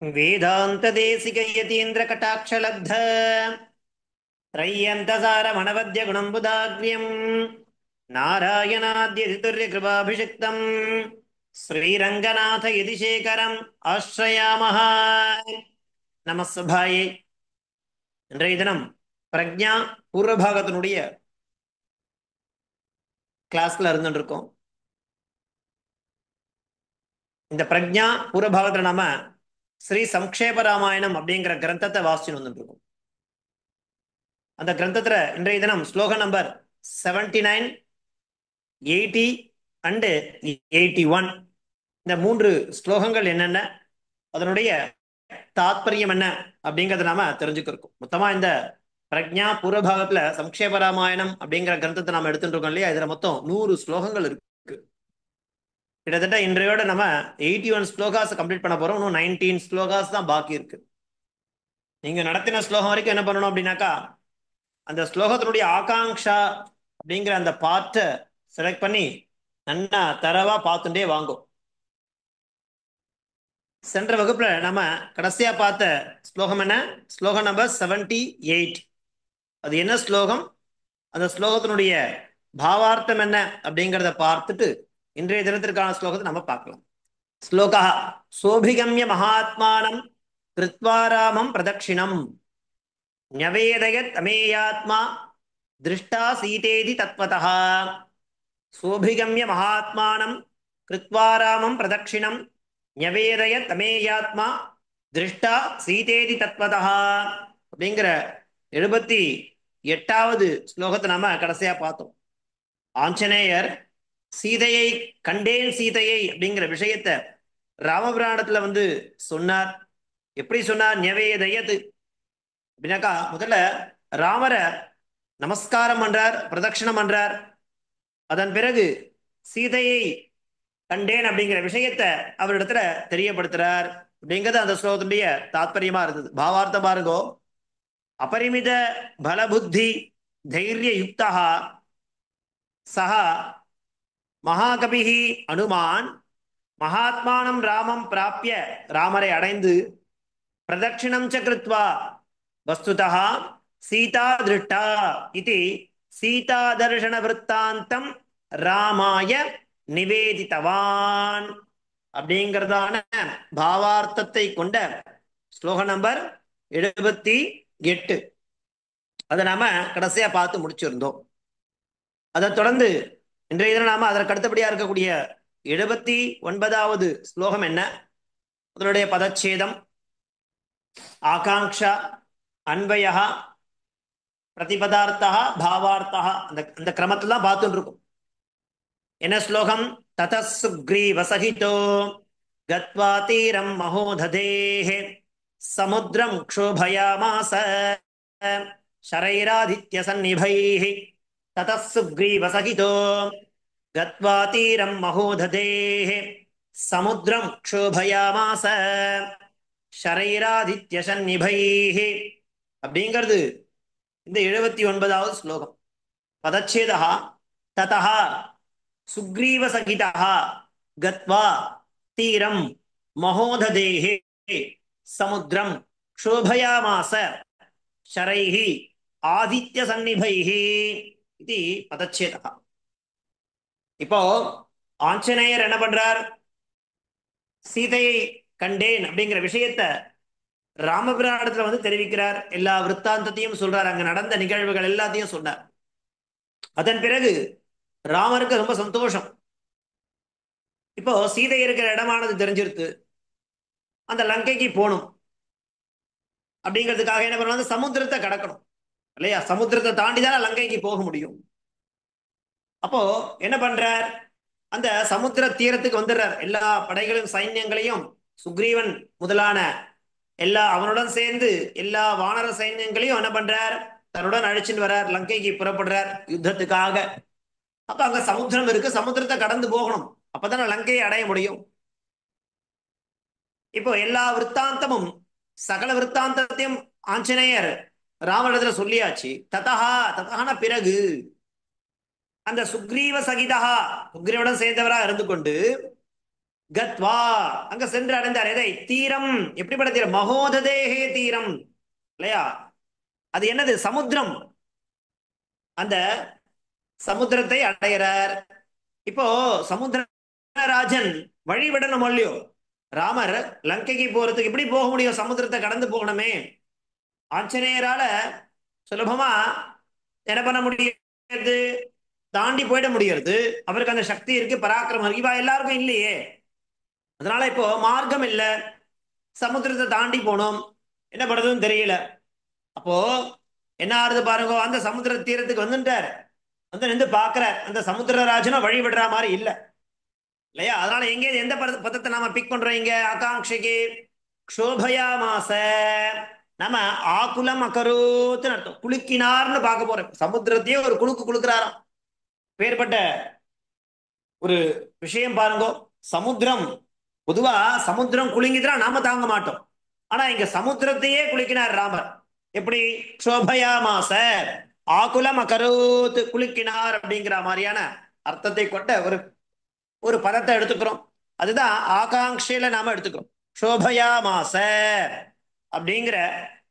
वेदान्तदेशिकयतीन्द्रकटाक्षलब्ध त्रय्यन्तसारमणवद्यगुणम्बुदाग्र्यम् नारायणाद्यतितुर्यकृपाभिषिक्तम् ஸ்ரீரங்கநாத யதிசேகரம் ஆஸ்ரயாமஹ. நமஸ்தபாயே. இன்றைய தினம் பிரக்ஞா பூர்வபாகத்தினுடைய கிளாஸ்ல இருந்துட்டு இருக்கோம். இந்த பிரக்ஞா பூர்வபாகத்துல நாம ஸ்ரீ சம்க்ஷேப ராமாயணம் அப்படிங்கிற கிரந்தத்தை வாசிச்சுன்னு வந்துட்டு இருக்கோம். அந்த கிரந்தத்துல இன்றைய தினம் ஸ்லோகம் நம்பர் 79, 80 அண்டு 81 இந்த 3 ஸ்லோகங்கள் என்னென்ன, அதனுடைய தாத்பரியம் என்ன அப்படிங்கறத நாம தெரிஞ்சுக்கிறோம். மொத்தமா இந்த பிரக்ஞா பூர்வபாகத்துல சம்க்ஷேப ராமாயணம் அப்படிங்கிற கிரந்தத்தை நாம எடுத்துட்டு இருக்கோம் இல்லையா. இதுல மொத்தம் 100 ஸ்லோகங்கள் இருக்கு. கிட்டத்தட்ட இன்றையோட நம்ம 81 ஸ்லோகாஸ் கம்ப்ளீட் பண்ண போறோம். இன்னும் 19 ஸ்லோகாஸ் தான் பாக்கி இருக்கு. நீங்க நடத்தின ஸ்லோகம் வரைக்கும் என்ன பண்ணணும் அப்படின்னாக்கா, அந்த ஸ்லோகத்தினுடைய ஆகாங்ஷா அப்படிங்கிற அந்த பார்ட்டை செலக்ட் பண்ணி நல்லா தரவா பார்த்துட்டே வாங்கும். சென்ற வகுப்புல நம்ம கடைசியா பார்த்த ஸ்லோகம் என்ன? ஸ்லோகம் நம்பர் 78. அது என்ன ஸ்லோகம், அந்த ஸ்லோகத்தினுடைய பாவார்த்தம் என்ன அப்படிங்கிறத பார்த்துட்டு இன்றைய தினத்திற்கான ஸ்லோகத்தை நம்ம பார்க்கலாம். ஸ்லோகா சோபிகம்ய மகாத்மானம் கிருத்வா ராமம் பிரதட்சிணம் ஞவேதயத் அமேயாத்மா திருஷ்டா சீதேதி தத்வதः. சோபிகம்ய மகாத்மானம் கிருத்வா ராமம் பிரதட்சிணம் ஞவேதயத் அமேயாத்மா திருஷ்டா சீதேதி தத்வதः அப்படிங்கிற 78வது ஸ்லோகத்தை நாம கடைசியா பார்த்தோம். ஆஞ்சநேயர் சீதையை கண்டேன் சீதையை அப்படிங்கிற விஷயத்த ராமபிராணத்துல சொன்னார். எப்படி சொன்னார்? ஞவேதயத் அப்படின்னாக்கா, முதல்ல ராமரை நமஸ்காரம் பண்றார், பிரதட்சிணம் பண்றார். அதன் பிறகு சீதையை கண்டேன் அப்படிங்கிற விஷயத்த அவரிடத்துல தெரியப்படுத்துறார் அப்படிங்கிறது அந்த ஸ்லோகத்துடைய தாத்பரியமா இருந்தது. பாவார்த்தம் பாருங்கோ. அபரிமித பலபுத்தி தைரிய யுக்தா சஹ மகாகபிஹி அனுமான் மகாத்மானம் ராமம் பிராப்பிய, ராமரை அடைந்து பிரதட்சிணம் ச கிருத்வா வஸ்துதா சீதா திருஷ்டா இது சீதா தர்ஷன விருத்தாந்தம் ராமாய நிவேதித்தவான் அப்படிங்கிறதான பாவார்த்தத்தை கொண்ட ஸ்லோகம் நம்பர் 78. அதை நாம கடைசியா பார்த்து முடிச்சிருந்தோம். அதை தொடர்ந்து இன்றைய தினம் நாம அதற்கு அடுத்தபடியா இருக்கக்கூடிய 79வது ஸ்லோகம் என்ன, அதனுடைய பதச்சேதம், ஆகாங்ஷா, அன்வயா, பிரதிபதார்த்தா, பாவார்த்தா, அந்த கிரமத்தில் தான் பார்த்துட்டு இருக்கும். என்ன ஸ்லோகம்? ததஸ் சுக்ரீவசஹிதோ கத்வா தீரம் மகோததேஹ சமுத்ரம் க்ஷோபயாமாஸ ஷரைராதித்ய சந்நிபைஹ. ததஸ் சுக்ரீவசஹிதோ கத்வா தீரம் மகோததேஹ சமுத்ரம் க்ஷோபயாமாஸ ஷரைராதித்ய சந்நிபைஹ அப்படிங்கிறது இந்த 79வது ஸ்லோகம். பதச்சேதா ததஹ சுக்ரீவ சகிதா கத்வா தீரம் மகோததேஹே சமுத்ரம் க்ஷோபயாமாஸ ஷரைஹி ஆதித்ய சந்நிபைஹி இது பதச்சேதா. இப்போ ஆஞ்சநேயர் என்ன பண்றார்? சீதையை கண்டேன் அப்படிங்கிற விஷயத்த ராமபிராணத்துல தெரிவிக்கிறார். எல்லா விற்த்தாந்தத்தையும் சொல்றார், அங்க நடந்த நிகழ்வுகள் எல்லாத்தையும் சொன்னார். அதன் பிறகு ராமருக்கு ரொம்ப சந்தோஷம். இப்போ சீதை இருக்கிற இடமானது தெரிஞ்சிருத்து, அந்த லங்கைக்கு போகணும் அப்படிங்கிறதுக்காக என்ன பண்ணுவாங்க? சமுத்திரத்தை கடக்கணும் இல்லையா? சமுத்திரத்தை தாண்டிதான் லங்கைக்கு போக முடியும். அப்போ என்ன பண்றார்? அந்த சமுத்திர தீரத்துக்கு வந்துடுறார். எல்லா படைகளும் சைன்யங்களையும் சுக்ரீவன் முதலான எல்லா அவனுடன் சேர்ந்து எல்லா வானர சைன்யங்களையும் என்ன பண்றார்? தன்னுடன் அழைச்சிட்டு வர்றார். லங்கைக்கு புறப்படுறார் யுத்தத்துக்காக. அப்ப அங்க சமுத்திரம் இருக்கு, சமுத்திரத்தை கடந்து போகணும், அப்பதானே லங்கையை அடைய முடியும். இப்போ எல்லா விற்த்தாந்தமும் சகல விற்த்தாந்தத்தையும் ஆஞ்சநேயர் ராமனிடத்துல சொல்லியாச்சு. ததஹா, ததஹான பிறகு அந்த சுக்ரீவ சகிதா, சுக்ரீவனுடன் சேர்ந்தவரா இருந்து கொண்டு கத்வா அங்க சென்று அடைந்தார். எதை? தீரம். எப்படிப்பட்ட தீரம்? மகோததேஹே தீரம் இல்லையா? அது என்னது? சமுத்திரம். அந்த சமுத்திரத்தை அடைகிறார். இப்போ சமுத்திரராஜன் வழிவிடணும் இல்லையோ? ராமர் லங்கைக்கு போறதுக்கு எப்படி போக முடியும்? சமுத்திரத்தை கடந்து போகணுமே. ஆஞ்சநேயரால சுலபமா என்ன பண்ண முடியாது? தாண்டி போயிட முடியாது. அவருக்கு அந்த சக்தி இருக்கு, பராக்கிரமம் இருக்கு. இவா எல்லாருக்கும் இல்லையே. அதனால இப்போ மார்க்கம் இல்ல, சமுத்திரத்தை தாண்டி போனோம், என்ன பண்றதுன்னு தெரியல. அப்போ என்ன ஆறுது பாருங்க, அந்த சமுத்திர தீரத்துக்கு வந்துட்டார். வந்து நின்று பாக்குற அந்த சமுத்திரராஜனும் வழி விடுற மாதிரி இல்ல இல்லையா? அதனால எங்க எந்த பதத்தை நாம பிக் பண்றோம் இங்க? ஆகாங்ஷைக்கு க்ஷோபயா மாச நம்ம ஆகுலம் அகரோத்துன்னு அர்த்தம். குலுக்கினார்னு பார்க்க போறோம். சமுத்திரத்தையே ஒரு குலுக்கு குலுக்குறாராம். பேர்பட்ட ஒரு விஷயம் பாருங்க. சமுத்திரம் பொதுவா சமுத்திரம் குலுங்கிதுனா நாம தாங்க மாட்டோம். ஆனா இங்க சமுத்திரத்தையே குலுக்கினார் ராமர். எப்படி? க்ஷோபயா மாச ஆகுலம் அகரோத், குலுக்கினார் அப்படிங்கிற மாதிரியான அர்த்தத்தை கொண்ட ஒரு ஒரு பதத்தை எடுத்துக்கிறோம். அதுதான் ஆகாங்ஷையில நாம எடுத்துக்கிறோம். க்ஷோபயா மாச அப்படிங்கிற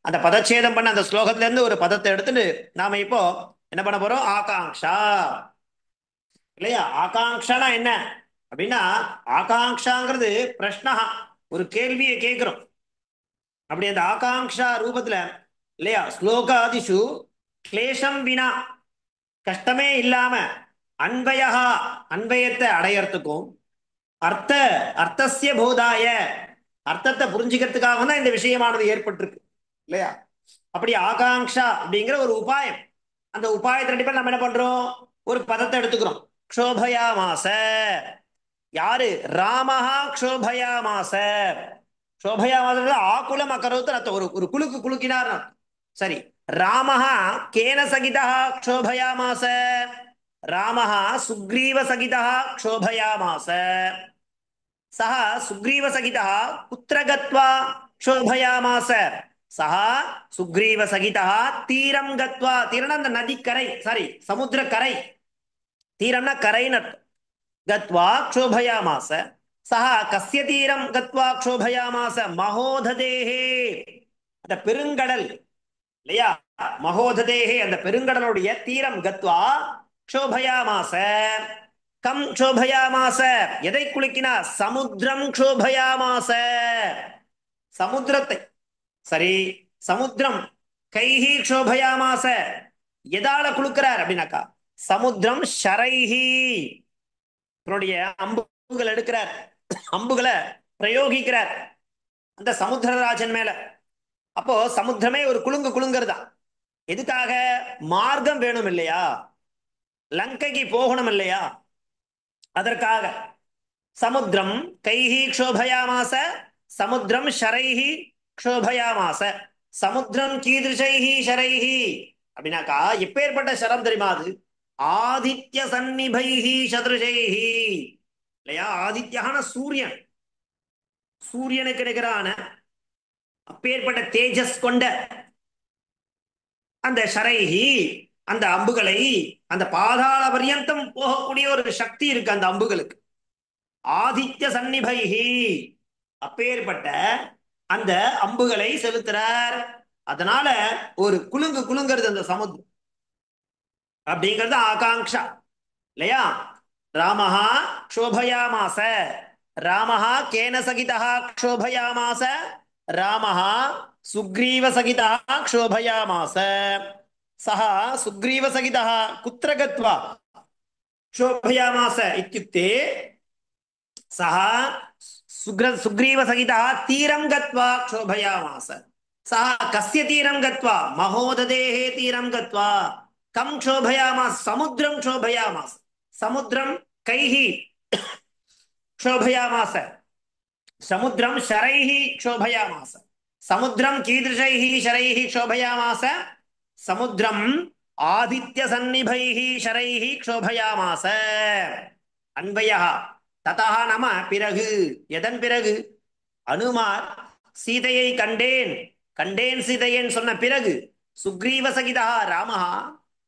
அந்த பதச்சேதம் பண்ண அந்த ஸ்லோகத்துல இருந்து ஒரு பதத்தை எடுத்துட்டு நாம இப்போ என்ன பண்ண போறோம்? ஆகாங்ஷா இல்லையா? ஆகாங்ஷனா என்ன அப்படின்னா, ஆகாங்ஷாங்கிறது பிரஷ்னா, ஒரு கேள்வியை கேட்கிறோம். அப்படி அந்த ஆகாங்ஷா ரூபத்துல இல்லையா, ஸ்லோகாதிஷு கிளேஷம் வினா, கஷ்டமே இல்லாம அன்பயா, அன்பயத்தை அடையறதுக்கும், அர்த்த அர்த்தசிய போதாய, அர்த்தத்தை புரிஞ்சுக்கிறதுக்காக தான் இந்த விஷயமானது ஏற்பட்டிருக்கு இல்லையா? அப்படி ஆகாங்ஷா அப்படிங்கிற ஒரு உபாயம். அந்த உபாயத்தை அடிப்படையில் நம்ம என்ன பண்றோம்? ஒரு பதத்தை எடுத்துக்கிறோம். க்ஷோபயா மாச. யாரு? ராமஹா க்ஷோபயா மாச. க்ஷோபயா மாச ஆகுலம் அகரோத்து ஒரு ஒரு குலுக்கு குலுக்கினார். சரி, ராமஹா கேன சகிதா க்ஷோபயா மாச. ராமஹா சுக்ரீவ சகிதா க்ஷோபயா மாச. சஹ சுக்ரீவ சகிதா குத்திர கத்வா க்ஷோபயாமாச. சஹ சுக்ரீவ சகிதா தீரம் கத்வா. தீரம்னா அந்த நதிக்கரை, சாரி சமுத்திர கரை. தீரம்னா கரைன்னு அர்த்தம். கத்வா க்ஷோபயாமாச. சஹ கஸ்ய தீரம் கத்வா க்ஷோபயாமாச? மகோததேஹே, அந்த பெருங்கடல் இல்லையா? மகோததேஹே, அந்த பெருங்கடலுடைய தீரம் கத்வா க்ஷோபயாமாச. கம் க்ஷோபயாமாச? எதை குலுக்கினார்? சமுத்திரம் க்ஷோபயாமாச. சமுத்திரத்தை. சரி, சமுத்திரம் கைஹி க்ஷோபயாமாச, எதால குலுக்கிறார் அப்படின்னாக்கா, சமுத்திரம் ஷரைஹி, தன்னுடைய அம்புகள் எடுக்கிறார், அம்புகளை பிரயோகிக்கிறார் அந்த சமுத்திரராஜன் மேல. அப்போ சமுத்திரமே ஒரு குலுங்கு குலுங்குறதா. எதுக்காக? மார்க்கம் வேணும் இல்லையா? லங்கைக்கு போகணும் இல்லையா? அதற்காக சமுத்திரம் கைஹி க்ஷோபயாமாச, சமுத்திரம் ஷரைஹி க்ஷோபயாமாச. சமுத்திரம் கீதிருஷைஹி ஷரைஹி அப்படின்னாக்கா எப்பேற்பட்ட ஷரம் தெரியுமா? அது ஆதித்ய சந்நிபைஹி சதுருஷைஹி இல்லையா? ஆதித்யான சூரியன், சூரியனுக்கு நிகரான அப்பேற்பட்ட தேஜஸ் கொண்ட அந்த ஷரைஹி, அந்த அம்புகளை, அந்த பாதாள பர்யந்தம் போகக்கூடிய ஒரு சக்தி இருக்கு அந்த அம்புகளுக்கு. ஆதித்ய சந்நிபைஹி, அப்பேற்பட்ட அந்த அம்புகளை செலுத்துறார். அதனால ஒரு குலுங்கு குலுங்கிறது அந்த சமுத்திரம் அப்படிங்கிறது ஆகாங்ஷா இல்லையா? ராமஹா க்ஷோபயாமாச. ராமஹா கேன சகிதா க்ஷோபயாமாச. ராமஹா சுக்ரீவ சகிதா க்ஷோபயாமாச. சஹ சுக்ரீவ சகிதா குத்திர கத்வா க்ஷோபயாமாச இத்யுக்தே சஹ சுக்ரீவ சகிதா தீரம் கத்வா க்ஷோபயாமாச. சஹ கஸ்ய தீரம் கத்வா? மகோததேஹே தீரம் கத்வா. கம் க்ஷோபயாமாச? சமுத்திரம் க்ஷோபயாமாச. சமுத்திரம் கைஹி க்ஷோபயாமாச? சமுத்திரம் ஷரைஹி க்ஷோபயாமாச. சமுத்திரம் கீதிருஷைஹி ஷரைஹி க்ஷோபயாமாச? சமுத்திரம் ஆதித்ய சந்நிபைஹி ஷரைஹி க்ஷோபயாமாச. அன்பயா ததா நம, பிறகு. எதன் பிறகு? அனுமார் சீதையை கண்டேன், கண்டேன் சீதையன் சொன்ன பிறகு, சுக்ரீவ சகிதா ராமஹா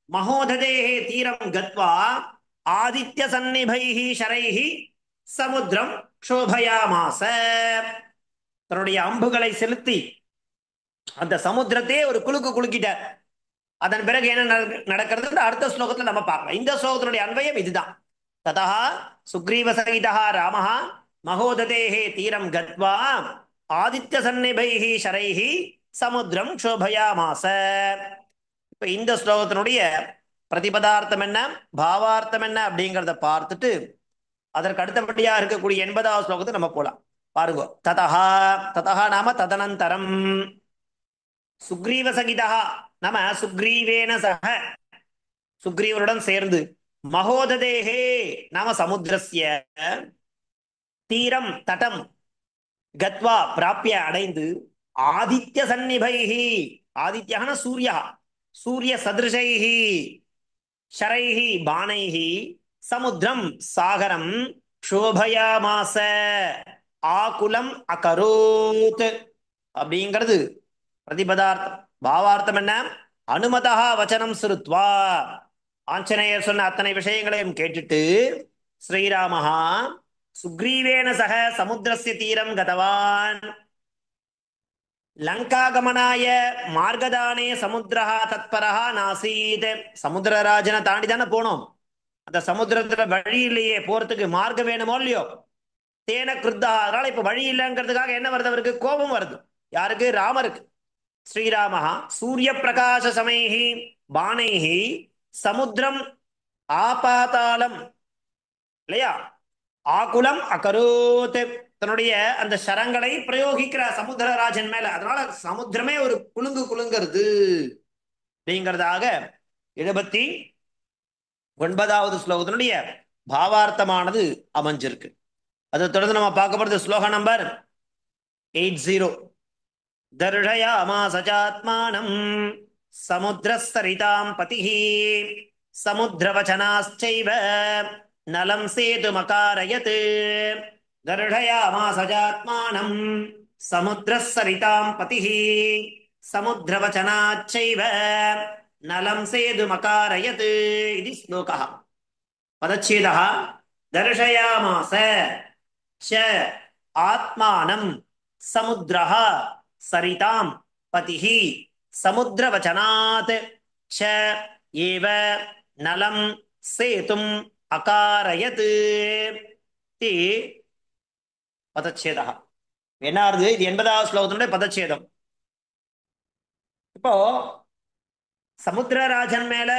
மகோததேஹே தீரம் கத்வா ஆதித்ய சந்நிபைஹி ஷரைஹி சமுத்திரம் க்ஷோபயாமாச. தன்னுடைய அம்புகளை செலுத்தி அந்த சமுத்திரத்தையே ஒரு குலுக்கு குலுக்கிட்டார். அதன் பிறகு என்ன நடக்கிறது அடுத்த ஸ்லோகத்துல நம்ம பார்க்கலாம். இந்த ஸ்லோகத்தினுடைய அன்வயம் இதுதான். ததா சுக்ரீவ சகிதா ராமஹ மகோததேஹே தீரம் கத்வா ஆதித்ய சந்நிபைஹி ஷரைஹி சமுத்திரம் க்ஷோபயாமாச. இப்ப இந்த ஸ்லோகத்தினுடைய பிரதிபதார்த்தம் என்ன, பாவார்த்தம் என்ன அப்படிங்கிறத பார்த்துட்டு அதற்கு அடுத்தபடியா இருக்கக்கூடிய 80வது ஸ்லோகத்தை நம்ம போலாம். பாருங்க. ததா ததா நாம ததனந்தரம் சுக்ரீவ சகிதா நாம சுக்ரீவேன சக சுக்ரீவனுடன் சேர்ந்து மகோததேஹே நாம சமுத்திரஸ்ய தீரம் தடம் கத்வா பிராப்பிய அடைந்து ஆதித்ய சந்நிபைஹி ஆதித்யஹன சூர்யா சூரிய சதிருஷைஹி ஷரைஹி பாணைஹி சமுத்திரம் சாகரம் க்ஷோபயாமாச ஆகுலம் அகரோத். அப்படிங்கிறது பிரதிபதார்த்தம். பாவார்த்தம் என்ன, அனுமதா வச்சனம் சுருத்வா ஆஞ்சநேயர் சொன்ன அத்தனை விஷயங்களையும் கேட்டுட்டு ஸ்ரீராமஹா சுக்ரீவேன சக சமுத்திரஸ்ய தீரம் கதவான் லங்காகமனாய மார்கதானே சமுத்திரஹா தத்பரஹா நாசீத். சமுத்திரராஜனை தாண்டி தானே போனோம். அந்த சமுத்திரத்துல வழி இல்லையே, போறதுக்கு மார்க்கம் வேணுமோ இல்லையோ. தேன கிருத்தா, அதனால இப்ப வழி இல்லைங்கிறதுக்காக என்ன வருது, அவருக்கு கோபம் வருது. யாருக்கு? ராமருக்கு. ஸ்ரீராமஹா சூரிய பிரகாச சமைஹி பாணைஹி சமுத்திரம் ஆபாதாளம் இல்லையா ஆகுலம் அகரோத். தன்னுடைய அந்த சரங்களை பிரயோகிக்கிற சமுத்திரராஜன் மேல. அதனால சமுத்திரமே ஒரு குலுங்கு குலுங்கிறது அப்படிங்கிறதாக 79வது ஸ்லோகத்தினுடைய பாவார்த்தமானது அமைஞ்சிருக்கு. அதை தொடர்ந்து நம்ம பார்க்க போறது ஸ்லோக நம்பர் 80. தர்ஷயாமாஸ சாத்மானம் சமுத்திரஸ்தரிதாம் பதிஹி சமுத்திரவசனாஸ்சைவ நலம் சேதுமகாரயத். தர்ஷயாமாஸ சாத்மானம் சமுத்திரஸ்தரிதாம் பதிஹி சமுத்திரவசனாச்சைவ நலம் சேதுமகாரயத். இது ஸ்லோகः. பதச்சேதः தர்ஷயாமாஸ ச ஆத்மானம் சமுத்திரः சரிதாம் பதிஹி சமுத்திரவசனாத் ச ஏவ நலம் சேதும் அகாரயத். இது பதச்சேதः. என்ன ஆறுது? இது 80வது ஸ்லோகத்தினுடைய பதச்சேதம். இப்போ சமுத்திரராஜன் மேல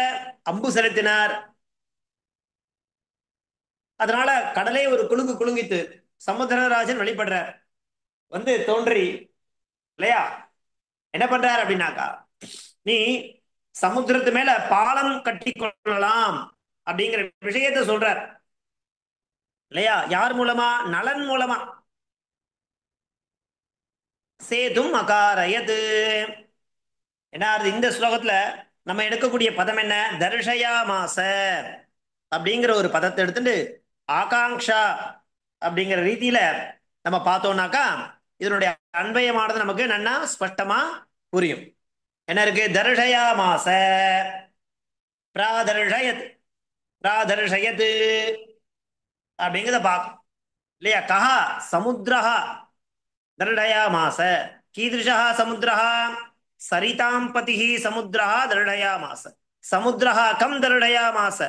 அம்பு செலுத்தினார். அதனால கடலே ஒரு குலுங்கு குலுங்கித்து சமுத்திரராஜன் வெளிப்படுறார். வந்து தோன்றி இல்லையா என்ன பண்றார் அப்படின்னாக்கா, நீ சமுத்திரத்து மேல பாலம் கட்டி கொள்ளலாம் அப்படிங்கிற விஷயத்தை சொல்றார் இல்லையா. யார் மூலமா? நலன் மூலமா. சேதும் அகாரயது. என்ன இந்த ஸ்லோகத்துல நம்ம எடுக்கக்கூடிய பதம் என்ன? தர்ஷயாமாச அப்படிங்கிற ஒரு பதத்தை எடுத்துட்டு ஆகாங்ஷா அப்படிங்கிற ரீதியில நம்ம பார்த்தோம்னாக்கா இதனுடைய அன்வயமானது நமக்கு நன்னா ஸ்பஷ்டமா புரியும். என்ன இருக்கு? தர்ஷயாமாச பிராதர்ஷயத் பிராதர்ஷயத் அப்படிங்கிறத பார்க்கும் இல்லையா. கஹா சமுத்திரஹா தர்ஷயாமாச கீதృశः சமுத்திரः சரிதாம் பதிஹி சமுத்திரः தர்ஷயாமாச சமுத்திரः கம் தர்ஷயாமாச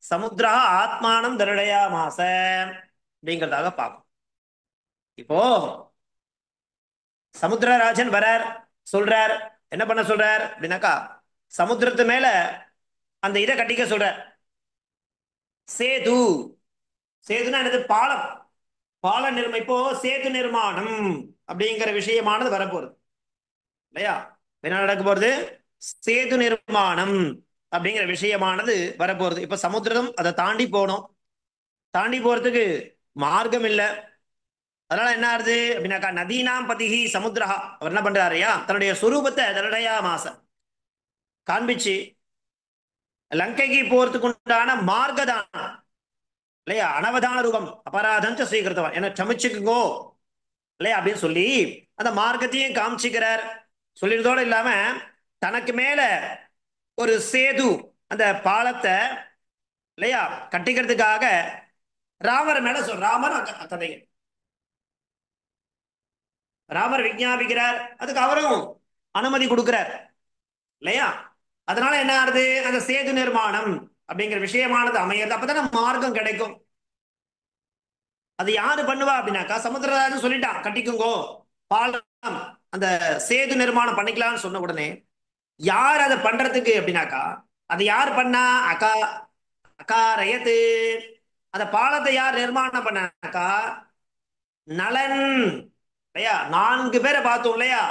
சமுத்திரः ஆத்மானம் தர்ஷயாமாச அப்படிங்கிறதாக பார்க்கும். இப்போ சமுத்திரராஜன் வரார், சொல்றார். என்ன பண்ண சொல்றார் அப்படின்னாக்கா, சமுத்திரத்து மேல அந்த இதை கட்டிக்க சொல்றார். சேது. சேதுனா என்னது? பாலம். பால நிர்மாணம். இப்போ சேது நிர்மாணம் அப்படிங்கிற விஷயமானது வரப்போறது இல்லையா. என்ன நடக்க போறது? சேது நிர்மாணம் அப்படிங்கிற விஷயமானது வரப்போறது. இப்ப சமுத்திரம் அதை தாண்டி போகணும். தாண்டி போறதுக்கு மார்க்கம் இல்லை. அதனால என்ன ஆகுது அப்படின்னாக்கா, நதீனாம் பதிஹி சமுத்திரஹா. அவர் என்ன பண்றாருயா, தன்னுடைய சுரூபத்தை தர்ஷயாமாச காண்பிச்சு லங்கைக்கு போறதுக்கு உண்டான மார்க்கதானம் இல்லையா, அனவதான ரூபம் அபராதம் ஸ்வீகிருத்தவன் என்ன சமைச்சுக்குங்கோ இல்லையா அப்படின்னு சொல்லி அந்த மார்க்கத்தையும் காமிச்சுக்கிறார். சொல்லிடுறதோடு இல்லாம தனக்கு மேல ஒரு சேது அந்த பாலத்தை இல்லையா கட்டிக்கிறதுக்காக ராமர் மேல ராமர் கதைகள் ராமர் விஞ்ஞாபிக்கிறார், அதுக்கு அவரும் அனுமதி கொடுக்கிறார் இல்லையா? அதனால என்ன ஆகுது, அந்த சேது நிர்மாணம் அப்படிங்கிற விஷயமானது அமையறது. அப்பதானே மார்க்கம் கிடைக்கும். அது யாரு பண்ணுவா அப்படின்னாக்கா, சமுத்திரராஜன் சொல்லிட்டான் கட்டிக்குங்கோ பாலம், அந்த சேது நிர்மாணம் பண்ணிக்கலாம்னு சொன்ன உடனே யார் அதை பண்றதுக்கு அப்படின்னாக்கா, அது யார் பண்ணா, அக்கா அகாரயத்து. அந்த பாலத்தை யார் நிர்மாணம் பண்ணாக்கா, நலன் இல்லையா? 4 பேரை பார்த்தோம் இல்லையா?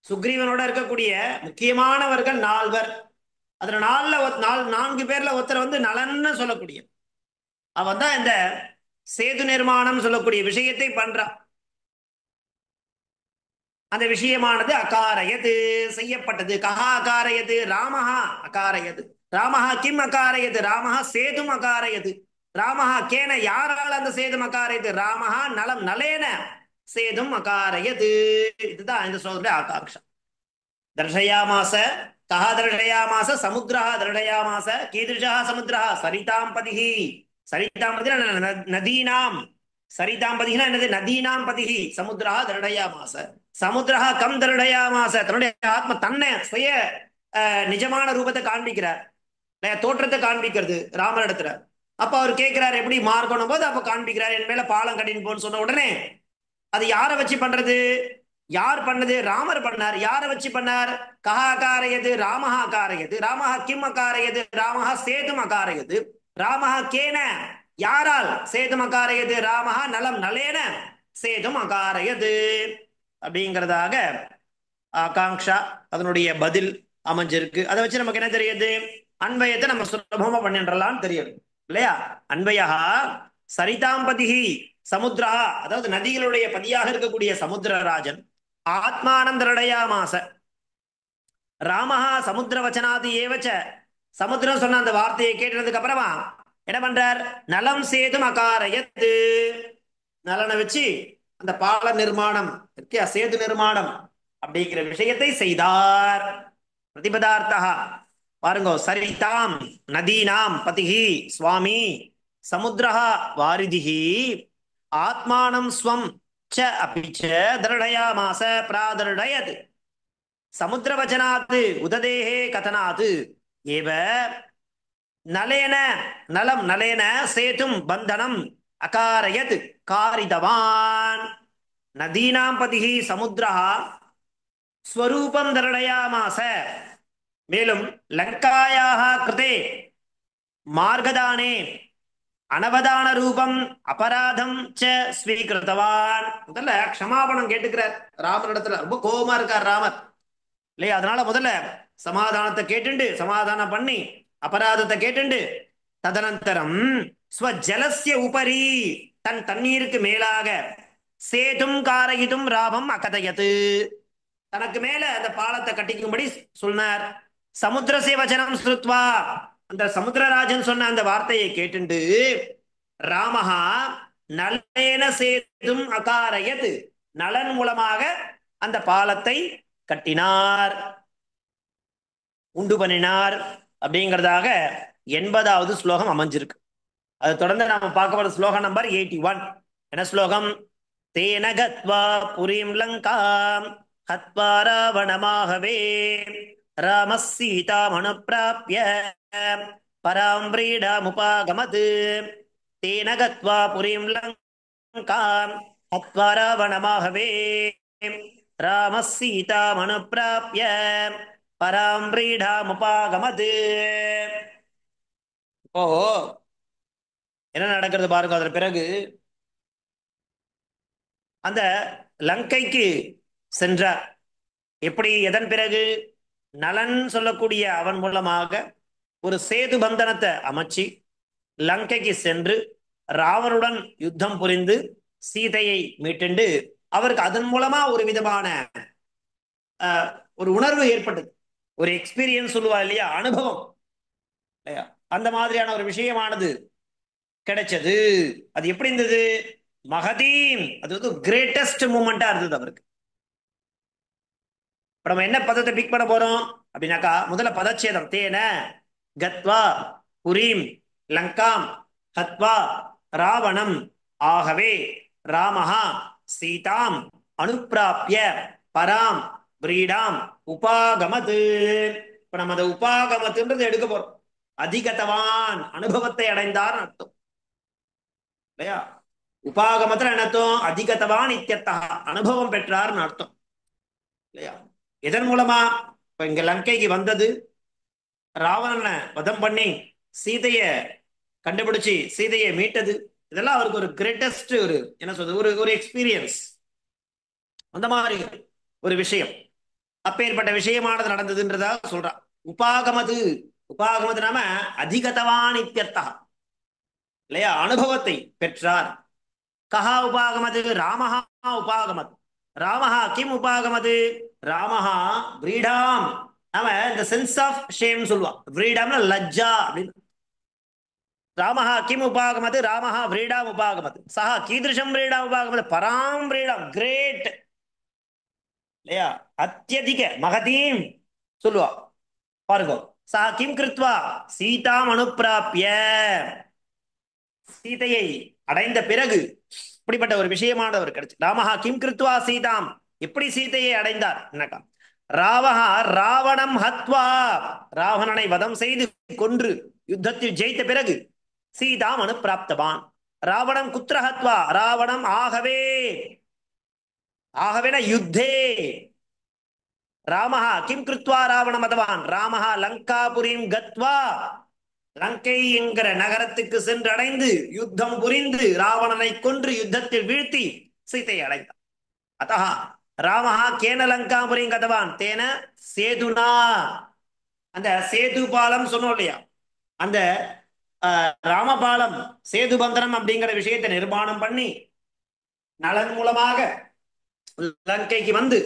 சுக்ரீவனோட இருக்கக்கூடிய முக்கியமானவர்கள் 4 பேர். அதுல 4 பேர்ல ஒருத்தர் வந்து நலன்னு சொல்லக்கூடிய அவன் தான் இந்த சேது நிர்மாணம் சொல்லக்கூடிய விஷயத்தை பண்றான். அந்த விஷயமானது அகாரயது செய்யப்பட்டது. கஹா அகாரயது, ராமஹா அகாரயது. ராமஹா கிம் அகாரயது, ராமஹா சேதும் அகாரயது. ராமஹா கேன யாரால் அந்த சேதும் அகாரயது, ராமஹா நலம் நலேன சேதும் அகாரயது. இதுதான் இந்த ஸ்லோகத்துடைய ஆகாங்ஷா. தர்ஷயாமாச கஹ தர்ஷயாமாச சமுத்திரஹ தர்ஷயாமாச கீதృஷः சமுத்திரஹ சரிதாம் பதிஹி. சரிதாம் பதினா நதீனாம். சரிதாம் பதினா என்னது, நதீனாம் பதிஹி சமுத்திரஹ தர்ஷயாமாச. சமுத்திரஹ கம் தர்ஷயாமாச, தன்னுடைய ஆத்ம தன்னை சுய நிஜமான ரூபத்தை காண்பிக்கிறார், தோற்றத்தை காண்பிக்கிறது ராமர் இடத்துல. அப்ப அவர் கேட்கிறார் எப்படி மார்க்கணும் போது, அப்ப காண்பிக்கிறார் என் மேல பாலம் கட்டின்னு போன்னு சொன்ன உடனே அது யாரை வச்சு பண்றது, யார் பண்ணது, ராமர் பண்ணார். யாரை வச்சு பண்ணார், கஹா அகாரயது ராமஹா அகாரயது. ராமஹா கிம் அகாரயது, ராமஹா சேதும் அகாரயது. ராமஹா கேன யாரால் சேதும் அகாரயது, ராமஹா நலம் நலேன சேதும் அகாரயது. அப்படிங்கிறதாக ஆகாங்ஷா அதனுடைய பதில் அமைஞ்சிருக்கு. அதை வச்சு நமக்கு என்ன தெரியுது, அன்வயத்தை நம்ம சுலபமா பண்ணிடலாம்னு தெரியுது இல்லையா? அன்வயா சரிதாம்பதிஹி சமுத்திரா, அதாவது நதிகளுடைய பதியாக இருக்கக்கூடிய சமுத்திரராஜன் ஆத்மானந்தரடையாமாச. ராமஹா சமுத்திர வச்சனாதி ஏவச்ச. சமுத்திரம் சொன்ன அந்த வார்த்தையை கேட்டதுக்கு அப்புறமா என்ன பண்றார், நலம் சேதும் அகாரயத்து. நலனை வச்சு அந்த பால நிர்மாணம் சேது நிர்மாணம் அப்படிங்கிற விஷயத்தை செய்தார். பிரதிபதார்த்தா பாருங்க, சரிதாம் நதீனாம் பதிஹி சுவாமி சமுத்திரஹா வாரிதிஹி ஆத்மானம் ஸ்வம் ச அபி ச தர்டயாமாச பிராதர்டயத். சமுத்திரவச்சனாத் உததேஹே கதனாத் ஏவ நலேன நலம் நலேன சேதும் பந்தனம் அகாரயத் காரிதவான். நதீனாம் பதிஹி சமுத்திரஹா ஸ்வரூபம் தர்டயாமாச. மேலும் லங்காயாக கிருதே மார்கதானே அனவதான ரூபம் அபராதம் ச ஸ்வீகிருத்தவான். முதல்ல க்ஷமாபணம் கேட்டுக்கிறார் ராமரிடத்துல. ரொம்ப கோபமா இருக்கார் ராமர் இல்லையா? அதனால முதல்ல சமாதானத்தை கேட்டுண்டு, சமாதானம் பண்ணி அபராதத்தை கேட்டுண்டு, ததனந்தரம் ஸ்வஜலஸ்ய உபரி தன் தண்ணீருக்கு மேலாக சேதும் காரயிதும் ராமம் அகதயது. தனக்கு மேல அந்த பாலத்தை கட்டிக்கும்படி சொன்னார். சமுத்திரசே வச்சனம் ஸ்ருத்வா, அந்த சமுத்திரராஜன் சொன்ன அந்த வார்த்தையை கேட்டுண்டு ராமஹா நலேன சேதும் அகாரயத், நலன் மூலமாக அந்த பாலத்தை கட்டினார், உண்டு பண்ணினார் அப்படிங்கிறதாக 80வது ஸ்லோகம் அமைஞ்சிருக்கு. அது தொடர்ந்து நாம பார்க்க போற ஸ்லோகம் நம்பர் 81. என்ன ஸ்லோகம், தேன கத்வா புரீம் லங்காம் ஹத்வா ராவணமாகவே ராம சீதாம் அனுப்ராப்ய பராம் வ்ரீடாமுபாகமத். தேன கத்வா புரீம் லங்காம் ஹத்வா ராவணமாகவே ராம சீதாம் அனுப்ராப்ய பராம் வ்ரீடாமுபாகமத். இப்போ என்ன நடக்கிறது பாருங்க. அதன் பிறகு அந்த லங்கைக்கு சென்றார். எப்படி, எதன் பிறகு, நலன் சொல்லக்கூடிய அவன் மூலமாக ஒரு சேது பந்தனத்தை அமைச்சு லங்கைக்கு சென்று ராவனுடன் யுத்தம் புரிந்து சீதையை மீட்டுண்டு அவருக்கு அதன் மூலமா ஒரு விதமான ஒரு உணர்வு ஏற்பட்டது. ஒரு எக்ஸ்பீரியன்ஸ் சொல்லுவா இல்லையா, அனுபவம் இல்லையா, அந்த மாதிரியான ஒரு விஷயமானது கிடைச்சது. அது எப்படி இருந்தது, மகதீம், அது வந்து கிரேட்டஸ்ட் மூமெண்டா இருந்தது அவருக்கு. இப்ப நம்ம என்ன பதத்தை பிக் பண்ண போறோம் அப்படின்னாக்கா, முதல்ல பதச்சேதம். தேன கத்வா புரீம் லங்காம் ஹத்வா ராவணம் ஆகவே ராமஹா சீதாம் அனுப்பிராப்பிய பராம் விரீடாம் உபாகமது. இப்ப நம்ம அந்த உபாகமத்துன்றது எடுக்க போறோம். அதிகதவான் அனுபவத்தை அடைந்தார் அர்த்தம் இல்லையா? உபாகமத்துல என்ன அர்த்தம்? அதிகதவான் இத்தியர்த்தா, அனுபவம் பெற்றார்னு அர்த்தம் இல்லையா? எதன் மூலமா? இப்ப இங்க லங்கைக்கு வந்தது, ராவணனை வதம் பண்ணி சீதைய கண்டுபிடிச்சு சீதையை மீட்டது, இதெல்லாம் அவருக்கு ஒரு கிரேட்டஸ்ட் ஒரு என்ன சொல்றது, ஒரு ஒரு எக்ஸ்பீரியன்ஸ். அந்த மாதிரி ஒரு விஷயம், அப்பேற்பட்ட விஷயமானது நடந்ததுன்றதா சொல்றான். உபாகமது, உபாகமது நாம அதிகதவான் இத்தியர்த்தா இல்லையா? அனுபவத்தை பெற்றார். கஹா உபாகமது? ராமஹா உபாகமது. ராமஹா கிம் உபாகமது? ராமஹா விரீடாம். நாம இந்த சென்ஸ் ஆஃப் ஷேம் சொல்லுவான். விரீடாம்னா லஜ்ஜா அப்படின்னு. ராமஹா கிம் உபாகமது? ராமஹா விரீடாம் உபாகமது. சஹா கீதிருஷம் விரீடாம் உபாகமது? பராம் விரீடாம், கிரேட் இல்லையா? அத்தியதிக மகதீம் சொல்லுவா பாருங்க. சஹா கிம் கிருத்வா சீதாம் அனுப்பிராப்பிய, சீதையை அடைந்த பிறகு இப்படிப்பட்ட ஒரு விஷயமானவர் கிடைச்சு. ராமஹா கிம் கிருத்வா சீதாம், எப்படி சீதையை அடைந்தார் என்னக்கா? ராவஹா ராவணம் ஹத்வா, ராவணனை வதம் செய்து கொன்று யுத்தத்தில் ஜெயித்த பிறகு சீதாம் அனுப்பிராப்தவான். ராவணம் குத்திர ஹத்வா, ராவணம் ஆகவே, ஆகவேன யுத்தே. ராமஹா கிம் கிருத்வா ராவணம் ஹதவான், ராமஹா லங்காபுரிம் கத்வா, லங்கை என்கிற நகரத்துக்கு சென்றடைந்து யுத்தம் புரிந்து ராவணனை கொன்று யுத்தத்தில் வீழ்த்தி சீத்தை அடைந்தார். அத்தா ராமஹா கேன லங்காபுரிம் கதவான் தேன சேதுனா, அந்த சேது பாலம் சொன்னோம் இல்லையா, அந்த ராமபாலம் சேது பந்தனம் அப்படிங்கிற விஷயத்தை நிர்மாணம் பண்ணி நலன் மூலமாக லங்கைக்கு வந்து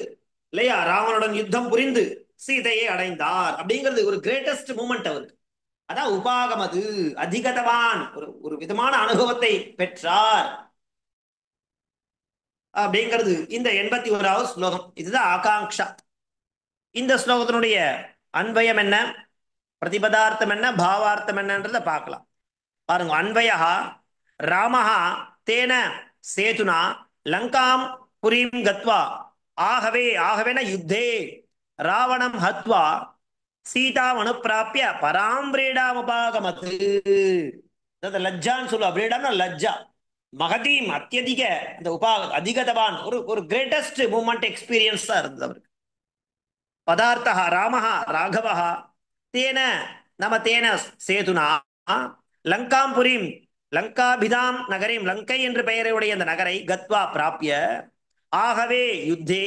இல்லையா ராவனுடன் யுத்தம் புரிந்து சீதையை அடைந்தார். அப்படிங்கிறது ஒரு கிரேட்டஸ்ட் மூமெண்ட் அவருக்கு. அதான் உபாகமது, அதிகதவான், ஒரு ஒரு விதமான அனுபவத்தை பெற்றார் அப்படிங்கிறது இந்த 81வது ஸ்லோகம். இதுதான் ஆகாங்ஷா. இந்த ஸ்லோகத்தினுடைய அன்வயம் என்ன, பிரதிபதார்த்தம் என்ன, பாவார்த்தம் என்னன்றதை பார்க்கலாம். பாருங்க. அன்வயா ராமஹா தேன சேதுனா லங்காம் புரீம் கத்வா, ஆகவே, ஆகவேன யுத்தே ராவணம் ஹத்வா சீதாம் அனுப்பிராப்பிய பராம் பிரீடாம் உபாகமது. லஜ்ஜான்னு சொல்லுவா. பிரீடாம்னா லஜ்ஜா. மகதீம் அத்தியதிக, இந்த அதிகதவான், ஒரு ஒரு கிரேட்டஸ்ட் மூமெண்ட் எக்ஸ்பீரியன்ஸ் தான் இருந்தது அவருக்கு. பதார்த்தா ராமஹா ராகவஹ தேன நம தேன சேதுனா லங்காம் புரீம், லங்காபிதாம் நகரீம், லங்கை என்று பெயருடைய அந்த நகரை கத்வா பிராப்பிய, ஆகவே யுத்தே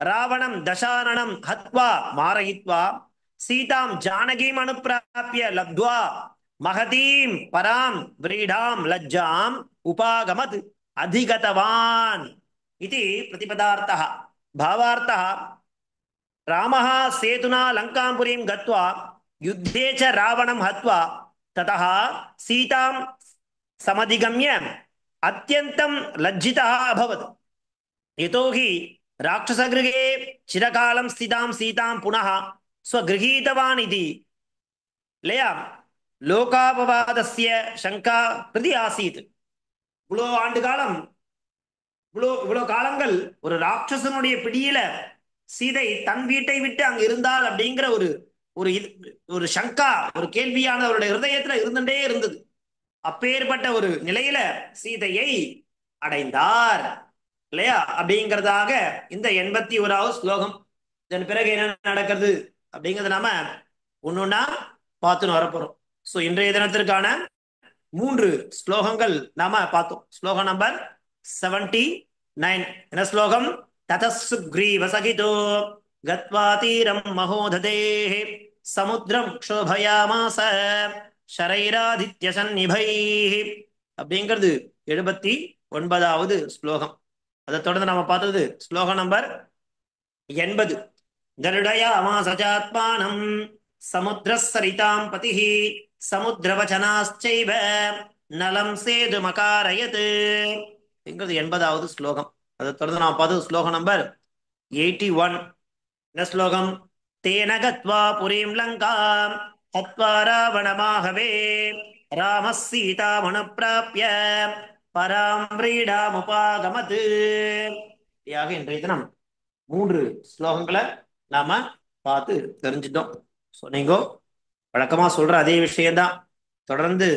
ராவணம் தசானனம் ஹத்வா மாரயித்வா சீதாம் ஜானகீம் அனுப்பிராப்பிய லப்த்வா மகதீம் பராம் விரீடாம் லஜ்ஜாம் உபாகமத் அதிகதவான் இது பிரதிபதார்த்தः. भावार्थः रामः सेतुना लंकापुरीं गत्वा युद्धे च रावणं हत्वा ततः सीतां समधिगम्य अत्यन्तं लज्जितः अभवत्। यतोहि राक्षसगृहे चिरकालं स्थितां सीतां पुनः स्वगृहीतवान् इति लया लोकापवादस्य शंका प्रति आसीत्. இவ்வளோ ஆண்டு காலம், இவ்வளோ காலங்கள் ஒரு ராட்சசனுடைய பிடியில சீதை தன் வீட்டை விட்டு அங்க இருந்தால் அப்படிங்கிற ஒரு ஒரு ஒரு சங்கா, ஒரு கேள்வியான அவருடைய ஹிருதயத்துல இருந்துட்டே இருந்தது. அப்பேற்பட்ட ஒரு நிலையில சீதையை அடைந்தார் இல்லையா அப்படிங்கிறதாக இந்த 81வது ஸ்லோகம். இதன் பிறகு என்ன நடக்கிறது அப்படிங்கிறது நாம ஒன்னொன்னா பார்த்துன்னு வரப்போறோம். ஸோ இன்றைய தினத்திற்கான 3 ஸ்லோகங்கள் நாம பார்த்தோம். ஸ்லோகம் நம்பர் 79. என்ன ஸ்லோகம்? ததசுக்ரீவசகிதோ கத்வா தீரம் மகோததேஹ சமுத்திரம் க்ஷோபயாமாஸ ஷரைராதித்ய சந்நிபைஹ அப்படிங்கிறது 79வது ஸ்லோகம். அதை தொடர்ந்து நாம பார்த்தது ஸ்லோகம் நம்பர் 80. கருடயாமாசசாத்மானம் சமுத்திரசரிதாம் பதிஹ சமுத்திரவச்சனாச்சைவ நலம் சேதுமகாரயத் என்கிறது 80வது ஸ்லோகம். அதை தொடர்ந்து நாம் பார்த்தது ஸ்லோகம் நம்பர் 81. இந்த ஸ்லோகம் தேன கத்வா புரீம் லங்காம் ஹத்வா ராவணமாகவே ராம சீதாம் அனுப்பிராப்ய பராம் விரீடாம் உபாகமத். இப்படியாக இன்றைய தினம் 3 ஸ்லோகங்களை நாம பார்த்து தெரிஞ்சிட்டோம். ஸோ நீங்க வழக்கமா சொல்ற அதே விஷயம்தான் தொடர்ந்து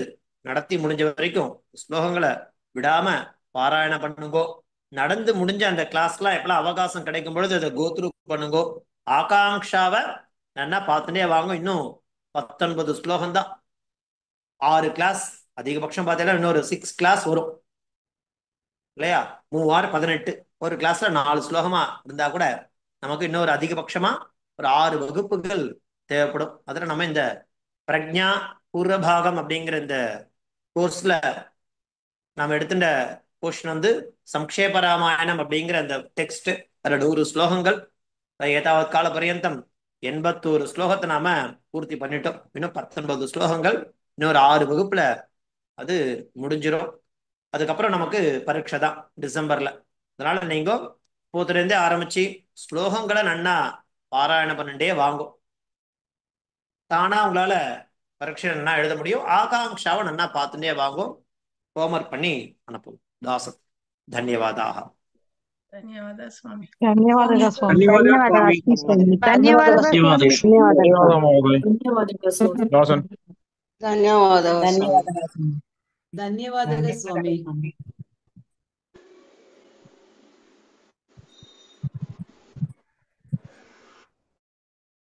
நடத்தி முடிஞ்ச வரைக்கும் ஸ்லோகங்களை விடாம பாராயணம் பண்ணுங்கோ. நடந்து முடிஞ்ச அந்த கிளாஸ்லாம் எப்பலாம் அவகாசம் கிடைக்கும் பொழுது அதை கோத்ரூ பண்ணுங்கோ. ஆகாங்ஷாவை நல்லா பார்த்துட்டே வாங்க. இன்னும் 19 ஸ்லோகம் தான். 6 கிளாஸ் அதிகபட்சம் பார்த்தீங்கன்னா இன்னொரு 6 கிளாஸ் வரும் இல்லையா? 3 18 ஒரு கிளாஸ்ல 4 ஸ்லோகமா இருந்தா கூட நமக்கு இன்னொரு அதிகபட்சமா ஒரு 6 வகுப்புகள் தேவைப்படும். அதுல நம்ம இந்த பிரக்ஞா பூர்வபாகம் அப்படிங்கிற இந்த கோர்ஸ்ல நம்ம எடுத்துட்ட போர்ஷன் வந்து சம்க்ஷேப ராமாயணம் அப்படிங்கிற அந்த டெக்ஸ்ட். அதுல 100 ஸ்லோகங்கள். ஏதாவது கால பரியந்தம் 81 ஸ்லோகத்தை நாம பூர்த்தி பண்ணிட்டோம். இன்னும் 19 ஸ்லோகங்கள் இன்னொரு 6 வகுப்புல அது முடிஞ்சிடும். அதுக்கப்புறம் நமக்கு பரீட்சை தான் டிசம்பர்ல. அதனால நீங்க இப்போதுலேருந்தே ஆரம்பிச்சு ஸ்லோகங்களை நன்னா பாராயணம் பண்ணிட்டே வாங்கும். தானா உங்களால பரீட்சை நன்னா எழுத முடியும். ஆகாங்ஷாவை நன்னா பார்த்துட்டே வாங்கும். ஹோம்ஒர்க் பண்ணி அனுப்பும். தாசன் தன்யவாதாக. ಧನ್ಯವಾದ ಸ್ವಾಮಿ. ಧನ್ಯವಾದಗಳು ಸ್ವಾಮಿ. ಧನ್ಯವಾದಗಳು ಸ್ವಾಮಿ. ಧನ್ಯವಾದಗಳು ಸ್ವಾಮಿ. ದಾಸನ್ ಧನ್ಯವಾದಗಳು ಸ್ವಾಮಿ. ಧನ್ಯವಾದಗಳು ಸ್ವಾಮಿ.